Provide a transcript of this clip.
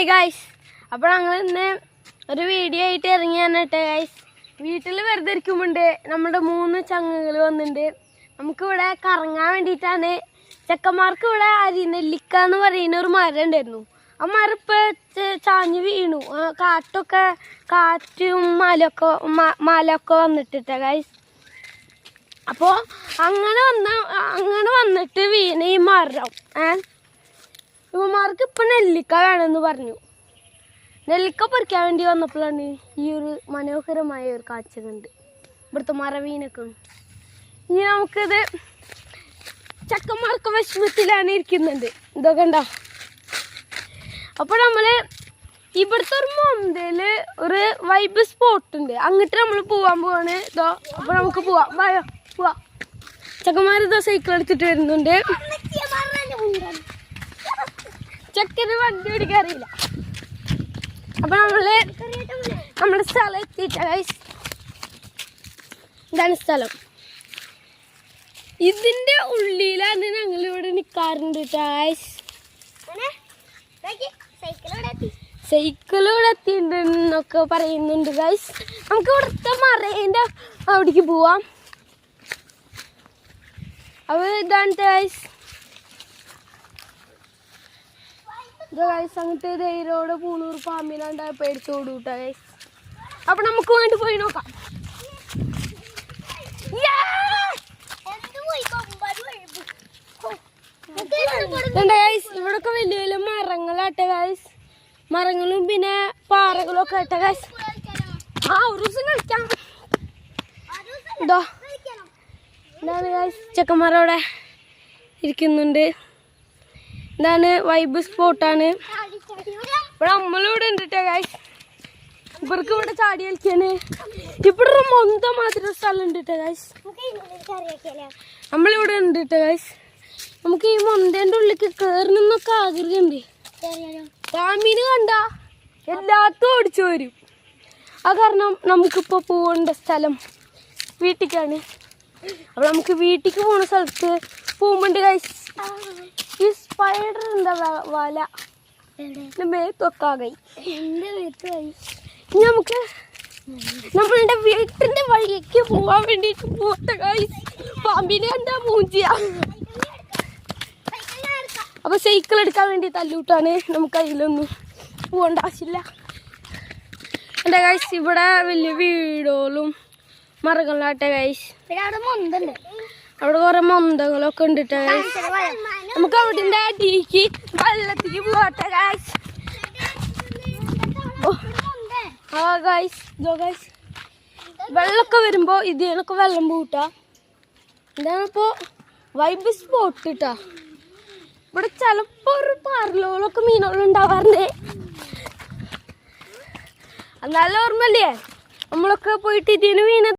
Hi guys, അപ്പോൾ ഞങ്ങൾ ഇന്ന് ഒരു വീഡിയോ ആയിട്ട് ഇറങ്ങിയാണ് കേട്ടോ ഗായ്സ്. വീട്ടിൽ വെറുതെ ഇരിക്കുമ്പോണ്ട് നമ്മുടെ 3 ചങ്ങകൾ വന്നിട്ടുണ്ട്. നമുക്കിവിടെ കറങ്ങാൻ വേണ്ടിയിട്ടാണ്. ചെക്കന്മാർക്ക് ഇവിടെ അരിനെല്ലിക്ക എന്ന് പറയുന്ന ഒരു മരം ഉണ്ടായിരുന്നു. ആ മരം ഇപ്പോൾ ചാഞ്ഞ് വീണു. കാറ്റും മലയൊക്കെ വന്നിട്ടിട്ട ഗായ്സ്. അപ്പോൾ അങ്ങനെ വന്നിട്ട് വീണ ഈ മരം ഇവന്മാർക്ക് ഇപ്പം നെല്ലിക്ക വേണമെന്ന് പറഞ്ഞു. നെല്ലിക്ക പറിക്കാൻ വേണ്ടി വന്നപ്പോഴാണ് ഈ ഒരു മനോഹരമായ ഒരു കാഴ്ച കണ്ട് ഇവിടുത്തെ മരവീനൊക്കെ. ഇനി നമുക്കിത് ചക്കന്മാർക്ക് വിഷമത്തിലാണ് ഇരിക്കുന്നുണ്ട്. ഇതൊക്കെ ഉണ്ടോ? അപ്പോൾ നമ്മൾ ഇവിടുത്തെ ഒരു മൊന്തയിൽ ഒരു വൈബ് സ്പോട്ട് ഉണ്ട്. അങ്ങോട്ട് നമ്മൾ പോവാണ്. ഇതോ അപ്പോൾ നമുക്ക് പോവാം. വായോ പോവാം. ചക്കന്മാർ ഇതോ സൈക്കിൾ എടുത്തിട്ട് വരുന്നുണ്ട്. ചെക്കന് വണ്ടി ഓടിക്കാൻ അറിയില്ല. അപ്പൊ നമ്മുടെ സ്ഥലം എത്തിയിട്ട ഗൈസ്. ഇതാണ് സ്ഥലം. ഇതിന്റെ ഉള്ളിലാണ് ഞങ്ങൾ ഇവിടെ നിൽക്കാറുണ്ട് ഗൈസ്. സൈക്കിൾ ഇവിടെ എത്തിയിട്ടുണ്ടെന്നൊക്കെ പറയുന്നുണ്ട് ഗൈസ്. നമുക്ക് ഇവിടുത്തെ മറേന്റെ അവിടേക്ക് പോവാം. അപ്പൊ ഇതാണ് ഗൈസ്. ഗൈസ് അങ്ങനത്തെ ധൈര്യോടെ പൂണൂർ പാമ്പിലാണ്ടായ പേടിച്ചോടൂ കേട്ടോ ഗൈസ്. അപ്പൊ നമുക്ക് വേണ്ടി പോയി നോക്കാം. ഗൈസ് ഇവിടൊക്കെ വലിയ വലിയ മരങ്ങളാട്ടെ ഗൈസ്. മരങ്ങളും പിന്നെ പാറകളും ഒക്കെ ആട്ടെ ഗൈസ്. ഒരു ദിവസം കളിക്കാം. ഇതോ ഇതാണ് ഗൈസ്, ചെക്കന്മാരവിടെ ഇരിക്കുന്നുണ്ട്. ഇതാണ് വൈബ് സ്പോട്ടാണ്. ഇവിടെ നമ്മളിവിടെ ഉണ്ട് കേട്ടോ ഗൈസ്. ഇവർക്ക് ഇവിടെ ചാടി കളിക്കാണ്. ഇവിടെ ഒരു മൊന്ത മാതിരി സ്ഥലം ഉണ്ട് കേട്ടോ ഗൈസ്. നമ്മളിവിടെ ഉണ്ട് കേട്ടോ ഗൈസ്. നമുക്ക് ഈ മൊന്തേൻ്റെ ഉള്ളിലേക്ക് കയറണമെന്നൊക്കെ ആഗ്രഹമുണ്ട്. പാമ്പിന് കണ്ട എല്ലാത്തും ഓടിച്ചു വരും. ആ കാരണം നമുക്കിപ്പോൾ പോകേണ്ട സ്ഥലം വീട്ടിലേക്കാണ്. അപ്പോൾ നമുക്ക് വീട്ടിലേക്ക് പോകുന്ന സ്ഥലത്ത് പോകുമ്പോണ്ട് ഗൈസ് ഈ സ്പൈഡർ എന്താ വല മേത്തൊക്കാകെ നമുക്ക് നമ്മളുടെ വീട്ടിന്റെ വഴിക്ക് പോവാൻ വേണ്ടിട്ട് പോട്ടെ ഗൈസ്. പാമ്പിനെ കണ്ടാ മൂഞ്ചിയ. അപ്പൊ സൈക്കിൾ എടുക്കാൻ വേണ്ടി തല്ലൂട്ടാണ്. നമുക്ക് അതിലൊന്നും പോകേണ്ട ആവശ്യമില്ല. എൻ്റെ ഗൈസ് ഇവിടെ വലിയ വീടുകളും മരങ്ങളിലാട്ടെ ഗൈസ്. അവിടെ കുറെ മൊന്തകളൊക്കെ ഉണ്ട് ഗൈസ്. നമുക്ക് അവിടെ അടിക്ക് വെള്ളത്തിക്ക് പോട്ടെ ഗൈസ്. ആ ഗൈസ് ഗൈസ് വെള്ളമൊക്കെ വരുമ്പോ ഇതിനൊക്കെ വെള്ളം പൂട്ടാ. ഇതാണിപ്പോ വൈബ് സ്പോട്ട് ഇട്ടാ. ഇവിടെ ചിലപ്പോ ഒരു പാറലോളൊക്കെ മീനുകൾ ഉണ്ടാവാറുണ്ട്. എന്നാലും ഓർമ്മല്ലേ നമ്മളൊക്കെ പോയിട്ട് ഇതിന് വീണത്.